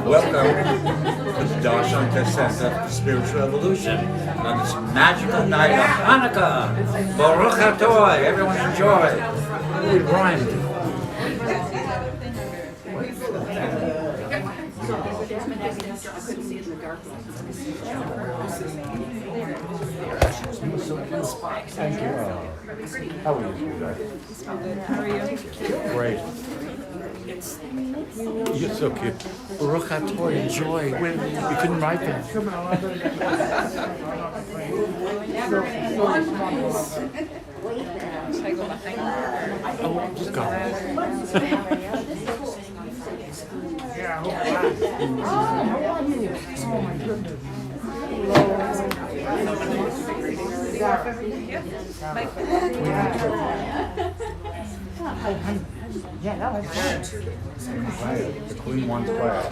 Welcome to the Darshan Center for Spiritual Evolution on this magical night of Hanukkah. Baruch Hatoy, everyone enjoy. Ooh, it rhymed. Thank you. How are you today? How are you? Great. You're so cute. Baruch Hatoy, enjoy. You couldn't ripen. Should I go behind? Oh, just go. Yeah, that was good. The Queen wants quiet.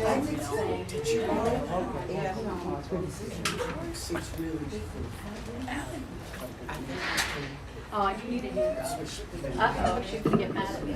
Oh, I need to hear. Uh-oh, she's gonna get mad at me.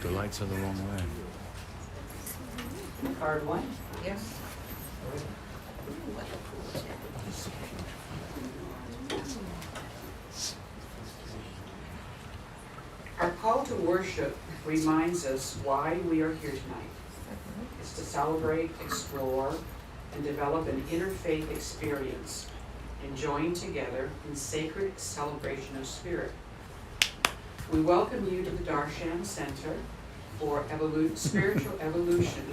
The lights are the wrong way. Card one? Yes. Our call to worship reminds us why we are here tonight. It's to celebrate, explore, and develop an interfaith experience, enjoying together in sacred celebration of spirit. We welcome you to the Darshan Center for Spiritual Evolution,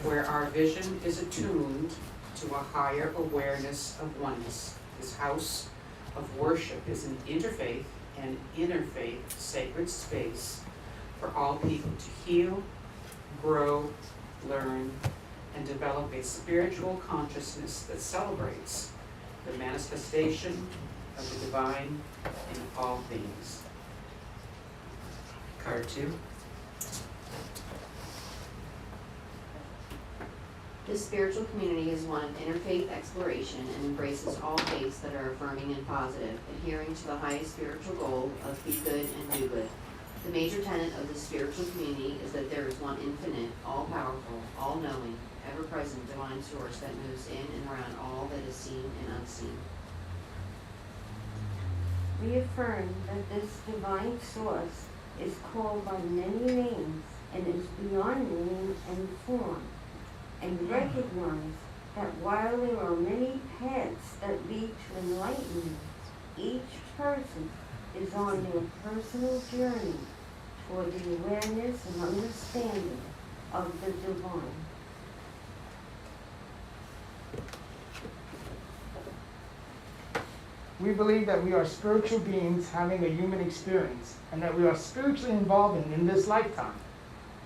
where our vision is attuned to a higher awareness of oneness. This house of worship is an interfaith and interfaith sacred space for all people to heal, grow, learn, and develop a spiritual consciousness that celebrates the manifestation of the divine in all things. Card two. This spiritual community is one of interfaith exploration and embraces all faiths that are affirming and positive, adhering to the highest spiritual goal of be good and do good. The major tenet of this spiritual community is that there is one infinite, all-powerful, all-knowing, ever-present divine source that moves in and around all that is seen and unseen. We affirm that this divine source is called by many names and is beyond name and form, and recognize that while there are many paths that lead to enlightenment, each person is on their personal journey for the awareness and understanding of the divine. We believe that we are spiritual beings having a human experience and that we are spiritually involving in this lifetime.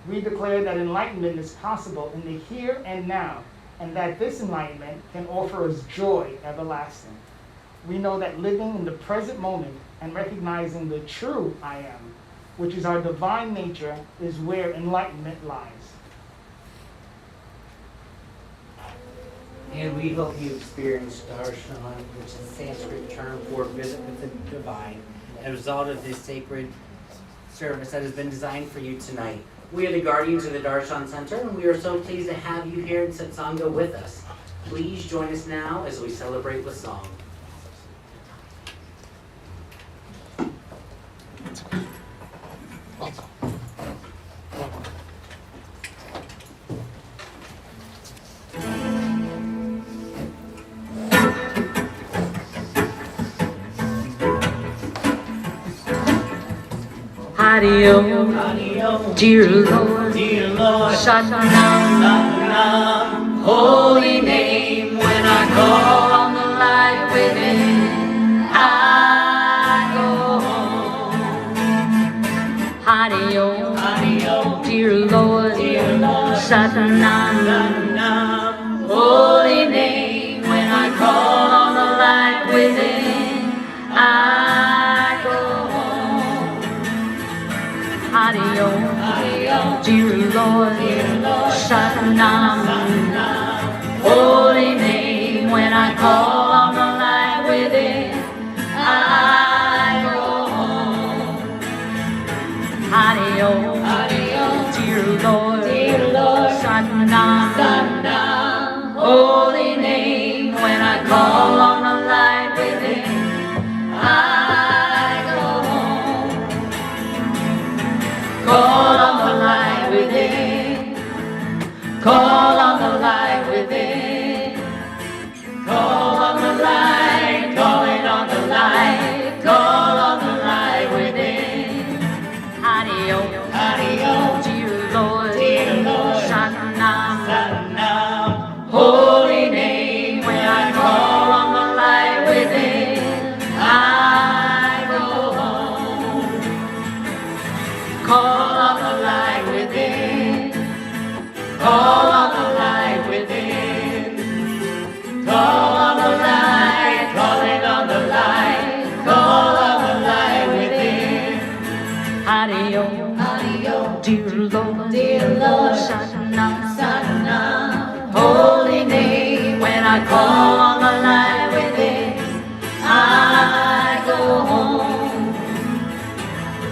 We declare that enlightenment is possible in the here and now, and that this enlightenment can offer us joy everlasting. We know that living in the present moment and recognizing the true I am, which is our divine nature, is where enlightenment lies. And we hope you experienced darshan, which is a Sanskrit term for visit with the divine, as a result of this sacred service that has been designed for you tonight. We are the guardians of the Darshan Center, and we are so pleased to have you here in Satsanga with us. Please join us now as we celebrate with song. Hari-Om, dear Lord, Satnam, holy name. When I call on the light within, I go home. Hari-Om, dear Lord, Satnam, holy name. When I call on the light within, I go home. Hari-Om, dear Lord, Satnam, holy name. When I call on the light within, I go home. Hari-Om, dear Lord, Satnam, holy name. When I call on the light within, I go home. Call on the light within. Call on the light within. Call on the light. Calling on the light. Call on the light within. Hari-Om, dear Lord, Satnam, holy name. When I call on the light within, I go home. Call on the light within. Call on the light within. Call on the light. Calling on the light. Call on the light within. Hari-Om, dear Lord, Satnam, holy name. When I call on the light within, I go home.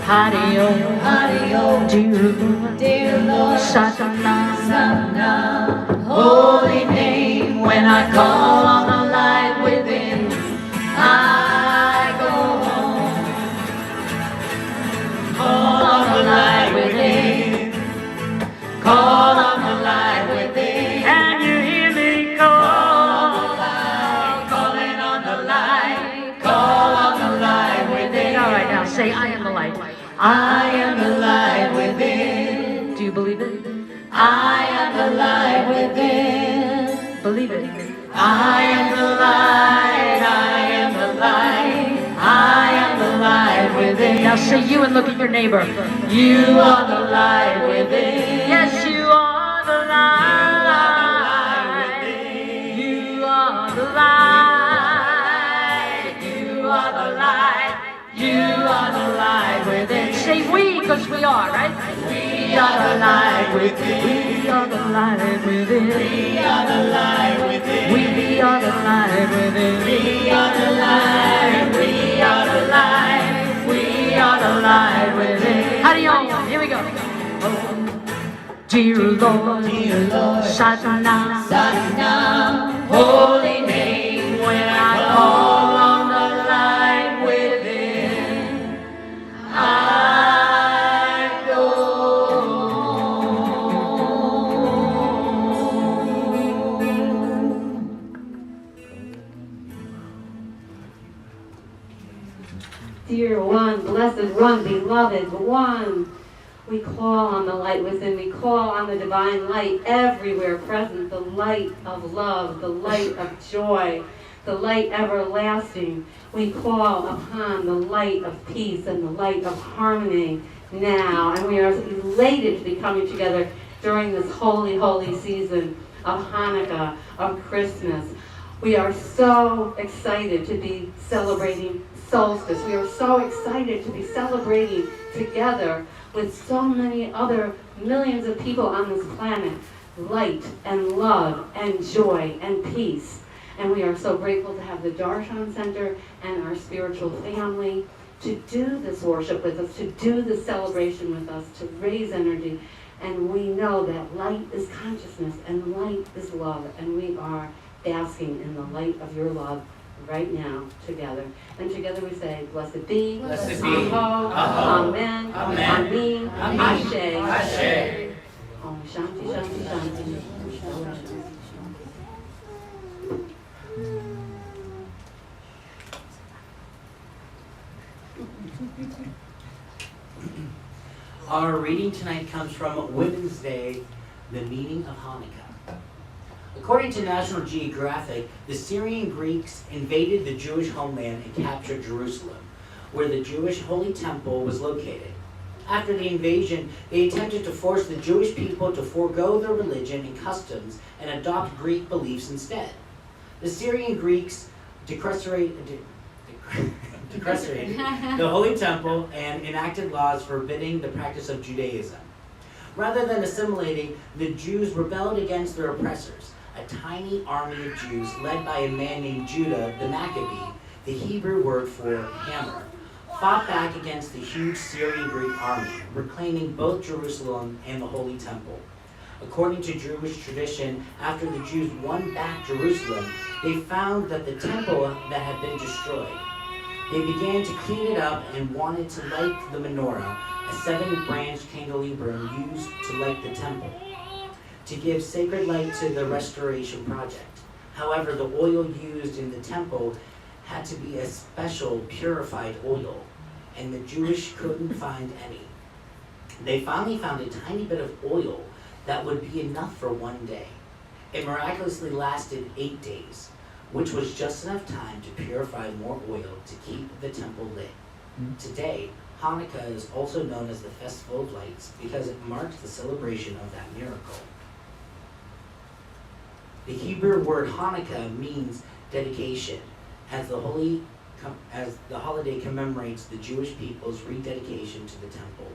Hari-Om, dear Lord, Satnam, holy name. When I call on the light within, I go home. Call on the light within. Call on the light within. Can you hear me call? Calling on the light. Call on the light within. All right, now say, I am the light. I am the light within. Do you believe it? I am the light within. Believe it. I am the light. I am the light. I am the light within. Now say you and look at your neighbor. You are the light within. Yes, you are the light. You are the light. You are the light. You are the light within. Say we, because we are, right? We are the light within. We are the light within. We are the light within. We are the light within. We are the light. We are the light. We are the light within. Hari-Om, here we go. Dear Lord, Satnam, holy name. When I call on the light within, I go home. Dear one, blessed one, beloved one, We call on the light within. We call on the divine light everywhere present, the light of love, the light of joy, the light everlasting. We call upon the light of peace and the light of harmony now. And we are elated to be coming together during this holy, holy season of Hanukkah, of Christmas. We are so excited to be celebrating solstice. We are so excited to be celebrating together with so many other millions of people on this planet, light and love and joy and peace. And we are so grateful to have the Darshan Center and our spiritual family to do this worship with us, to do this celebration with us, to raise energy. And we know that light is consciousness and light is love. And we are basking in the light of your love right now together. And together we say, blessed be, Blessed be, Aho, Aho, Amen, Amen, Amin, Amen, Ashe, Ashe. Om Shanti, Shanti, Shanti. Our reading tonight comes from Women's Day, the meaning of Hanukkah. According to National Geographic, the Syrian Greeks invaded the Jewish homeland and captured Jerusalem, where the Jewish Holy Temple was located. After the invasion, they attempted to force the Jewish people to forego their religion and customs and adopt Greek beliefs instead. The Syrian Greeks decarcerated the Holy Temple and enacted laws forbidding the practice of Judaism. Rather than assimilating, the Jews rebelled against their oppressors. A tiny army of Jews led by a man named Judah the Maccabee, the Hebrew word for hammer, fought back against the huge Syrian Greek army, reclaiming both Jerusalem and the Holy Temple. According to Jewish tradition, after the Jews won back Jerusalem, they found that the temple that had been destroyed. They began to clean it up and wanted to light the menorah, a 7-branched candelabrum used to light the temple, to give sacred light to the restoration project. However, the oil used in the temple had to be a special purified oil, and the Jewish couldn't find any. They finally found a tiny bit of oil that would be enough for one day. It miraculously lasted 8 days, which was just enough time to purify more oil to keep the temple lit. Today, Hanukkah is also known as the Festival of Lights because it marks the celebration of that miracle. The Hebrew word Hanukkah means dedication, as the holiday commemorates the Jewish people's rededication to the temple.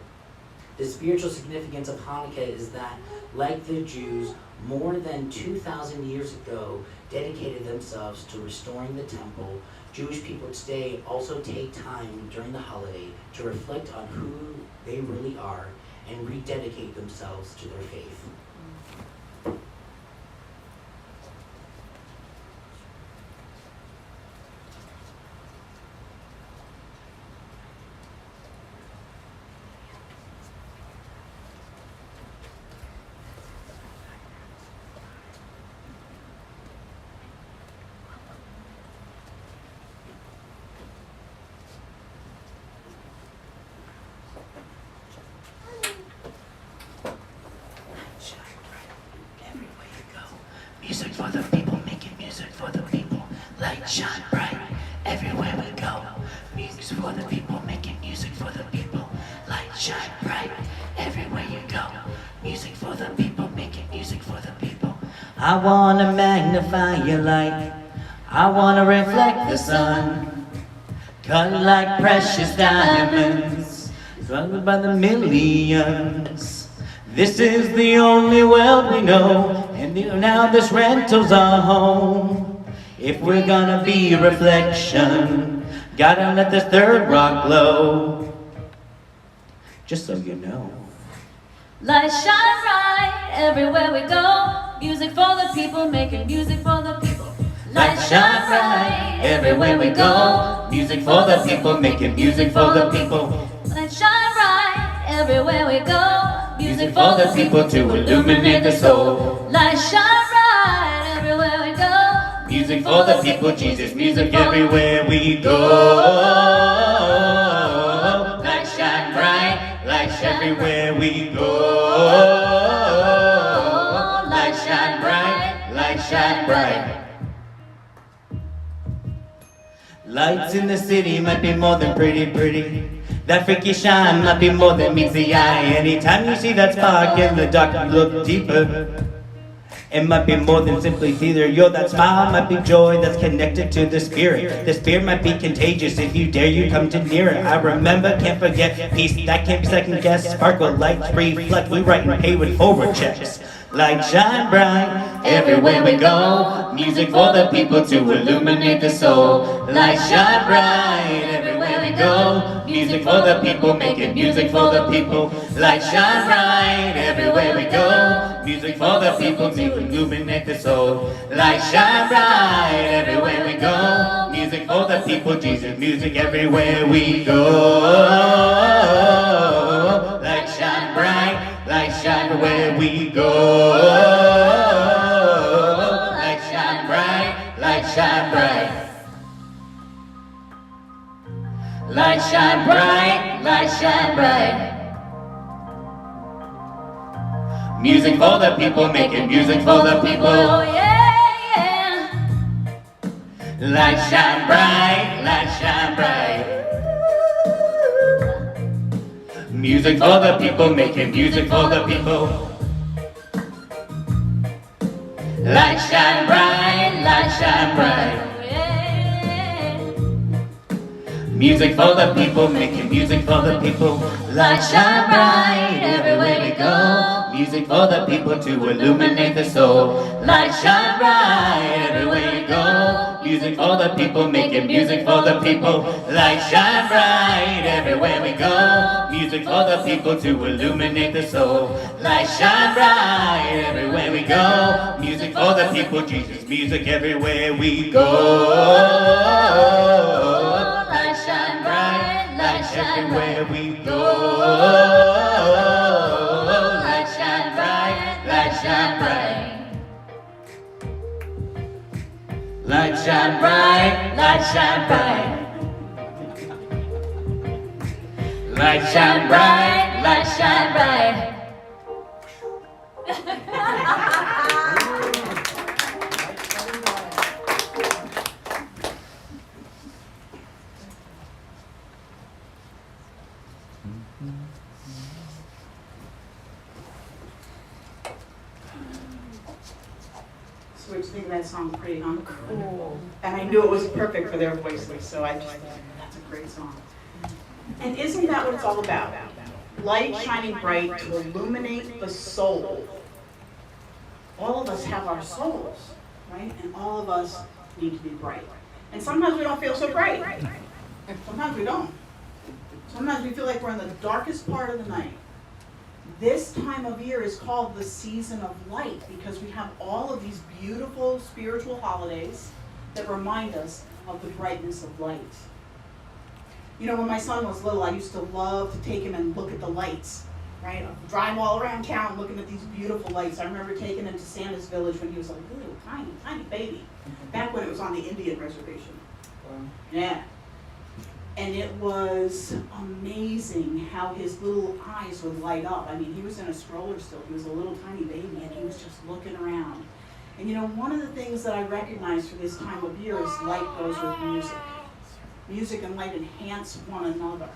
The spiritual significance of Hanukkah is that, like the Jews, more than 2,000 years ago, dedicated themselves to restoring the temple, Jewish people today also take time during the holiday to reflect on who they really are and rededicate themselves to their faith. Music for the people, making music for the people. Light shine bright everywhere we go. Music for the people, making music for the people. Light shine bright everywhere you go. Music for the people, making music for the people. I wanna magnify your light. I wanna reflect the sun. Cut like precious diamonds, strung by the millions. This is the only world we know, and now this rental's our home. If we're gonna be a reflection, gotta let this third rock glow. Just so you know. Light shine bright everywhere we go. Music for the people, making music for the people. Light shine bright everywhere we go. Music for the people, making music for the people. Light shine bright everywhere we go. Music for the people to illuminate the soul. Light shine bright everywhere we go. Music for the people, Jesus, music everywhere we go. Light shine bright, light shine everywhere we go. Light shine bright, light shine bright. Lights in the city might be more than pretty. That freaky shine might be more than meets the eye. Anytime you see that spark in the dark, you look deeper. It might be more than simply theater. Yo, that smile might be joy that's connected to the spirit. The spirit might be contagious. If you dare, you come to near it. I remember, can't forget, peace that can't be second guessed. Sparkle lights reflect, we write and pay with forward checks. Light shine bright, everywhere we go. Music for the people to illuminate the soul. Light shine bright, everywhere we go. Music for the people, making music for the people. Light shine bright, everywhere we go. Music for the people to illuminate the soul. Light shine bright, everywhere we go. Music for the people, Jesus, music everywhere we go. Light shine bright, light shine everywhere we go. Light shine bright, light shine bright. Light shine bright, light shine bright. Music for the people, making music for the people. Oh yeah. Light shine bright, light shine bright. Music for the people, making music for the people. Light shine bright, light shine bright. Music for the people, making music for the people. Light shine bright, everywhere we go. Music for the people to illuminate the soul. Light shine bright, everywhere you go. Music for the people, making music for the people. Light shine bright, everywhere we go. Music for the people to illuminate the soul. Light shine bright, everywhere we go. Music for the people, Jesus, music everywhere we go. Light shine bright, light shine everywhere we go. Light shine bright, light shine bright. Light shine bright, light shine bright. Light shine bright, light shine bright. So what do you think of that song, Pretty Hanukkah? Cool. And I knew it was perfect for their voices, so I just thought, that's a great song. And isn't that what it's all about? Light shining bright to illuminate the soul. All of us have our souls, right? And all of us need to be bright. And sometimes we don't feel so bright. Sometimes we don't. Sometimes we feel like we're in the darkest part of the night. This time of year is called the season of light because we have all of these beautiful spiritual holidays that remind us of the brightness of light. You know, when my son was little, I used to love to take him and look at the lights, right? I'd drive all around town looking at these beautiful lights. I remember taking him to Santa's village when he was like a little tiny baby, back when it was on the Indian reservation. Yeah. And it was amazing how his little eyes would light up. I mean, he was in a stroller still. He was a little tiny baby, and he was just looking around. And you know, one of the things that I recognize for this time of year is light goes with music. Music and light enhance one another.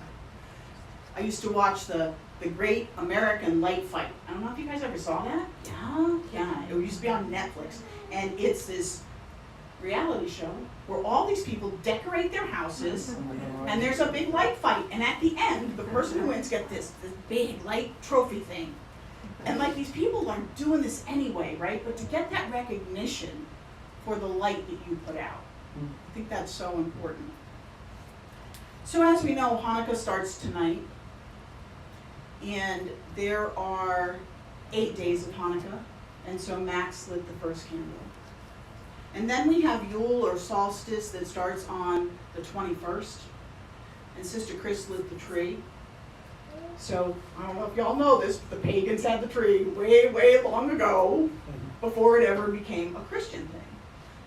I used to watch the Great American Light Fight. I don't know if you guys ever saw that. Yeah. It used to be on Netflix. And it's this reality show where all these people decorate their houses and there's a big light fight, and at the end the person who wins gets this big light trophy thing. And like, these people aren't doing this anyway, right? But to get that recognition for the light that you put out, I think that's so important. So as we know, Hanukkah starts tonight, and there are 8 days of Hanukkah, and so Max lit the first candle. And then we have Yule or solstice that starts on the 21st. And Sister Chris lit the tree. So, I don't know if y'all know this, but the pagans had the tree way, way long ago, before it ever became a Christian thing.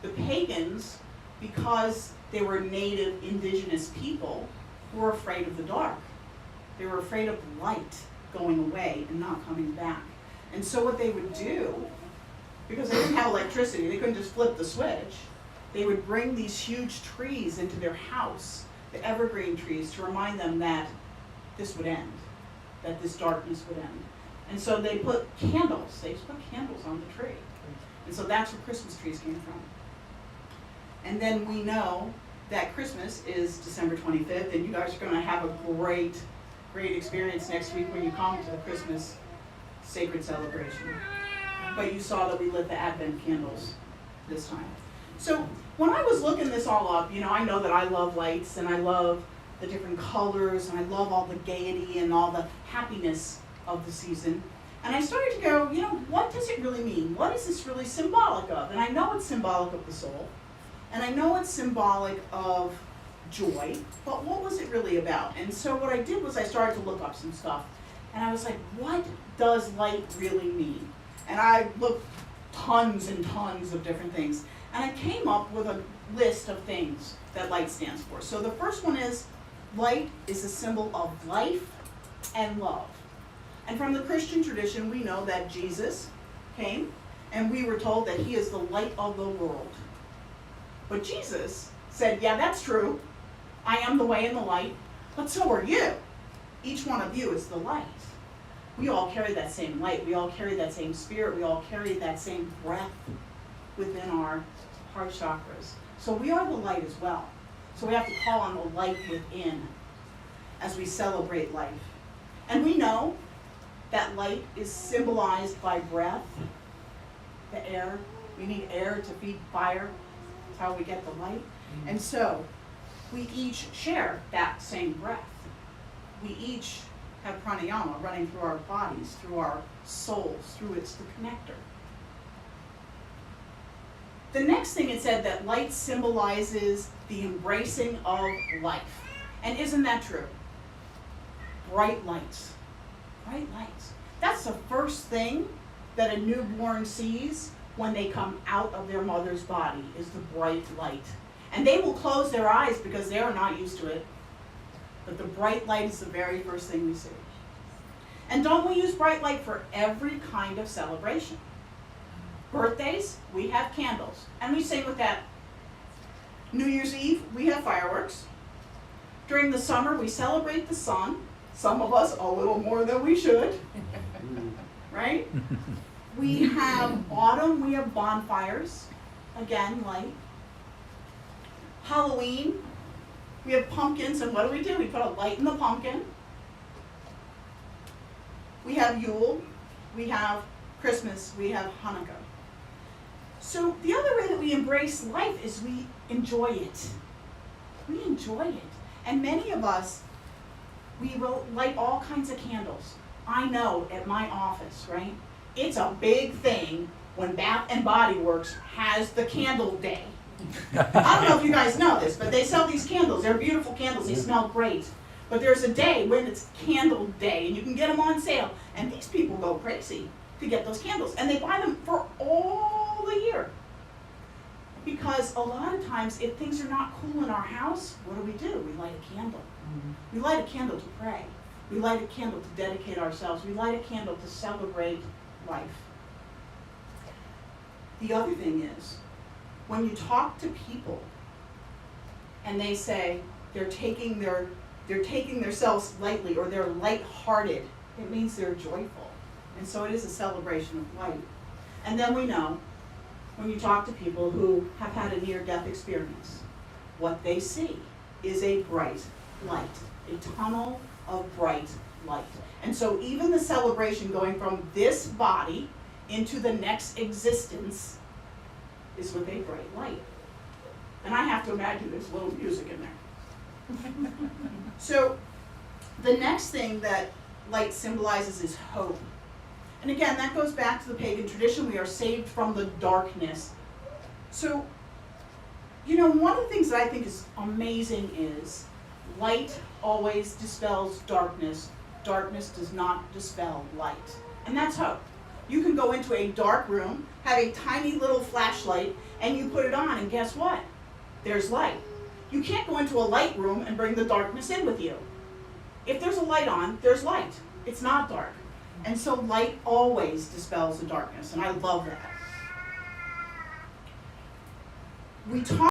The pagans, because they were native indigenous people, were afraid of the dark. They were afraid of light. going away and not coming back. And so what they would do, because they didn't have electricity, they couldn't just flip the switch, they would bring these huge trees into their house, the evergreen trees, to remind them that this would end, that this darkness would end. And so they put candles on the tree. And so that's where Christmas trees came from. And then we know that Christmas is December 25th, and you guys are going to have a great experience next week when you come to the Christmas sacred celebration. But you saw that we lit the Advent candles this time. So when I was looking this all up, I know that I love lights, and I love the different colors, and I love all the gaiety and all the happiness of the season. And I started to go, what does it really mean? What is this really symbolic of? And I know it's symbolic of the soul, and I know it's symbolic of joy, but what was it really about? And so what I did was I started to look up some stuff, and I was like, what does light really mean? And I looked tons and tons of different things, and I came up with a list of things that light stands for. So the first one is, light is a symbol of life and love. And from the Christian tradition, we know that Jesus came, and we were told that he is the light of the world. But Jesus said, yeah, that's true. I am the way and the light, but so are you. Each one of you is the light. We all carry that same light. We all carry that same spirit. We all carry that same breath within our heart chakras. So we are the light as well. So we have to call on the light within as we celebrate life. And we know that light is symbolized by breath, the air. We need air to feed fire. That's how we get the light. And so we each share that same breath. We each have pranayama running through our bodies, through our souls, it's the connector. The next thing it said that light symbolizes the embracing of life. And isn't that true? Bright lights. Bright lights. That's the first thing that a newborn sees when they come out of their mother's body, is the bright light. And they will close their eyes because they are not used to it. But the bright light is the very first thing we see. And don't we use bright light for every kind of celebration? Birthdays, we have candles. And we sing with that. New Year's Eve, we have fireworks. During the summer, we celebrate the sun. Some of us a little more than we should. Right? We have autumn, we have bonfires. Again, light. Halloween, we have pumpkins, and what do? We put a light in the pumpkin. We have Yule, we have Christmas, we have Hanukkah. So the other way that we embrace life is we enjoy it. We enjoy it. And many of us, we will light all kinds of candles. I know at my office, right? It's a big thing when Bath and Body Works has the candle day. I don't know if you guys know this, but they sell these candles. They're beautiful candles. They smell great. But there's a day when it's candle day, and you can get them on sale. And these people go crazy to get those candles. And they buy them for all the year. Because a lot of times, if things are not cool in our house, what do? We light a candle. We light a candle to pray. We light a candle to dedicate ourselves. We light a candle to celebrate life. The other thing is, when you talk to people and they say they're taking themselves lightly or they're lighthearted, it means they're joyful. And so it is a celebration of light. And then we know when you talk to people who have had a near-death experience, what they see is a bright light, a tunnel of bright light. And so even the celebration going from this body into the next existence is with a bright light. And I have to imagine there's a little music in there. So the next thing that light symbolizes is hope. And again, that goes back to the pagan tradition. We are saved from the darkness. So, one of the things that I think is amazing is light always dispels darkness. Darkness does not dispel light. And that's hope. You can go into a dark room, have a tiny little flashlight, and you put it on, and guess what? There's light. You can't go into a light room and bring the darkness in with you. If there's a light on, there's light. It's not dark. And so light always dispels the darkness, and I love that. We talk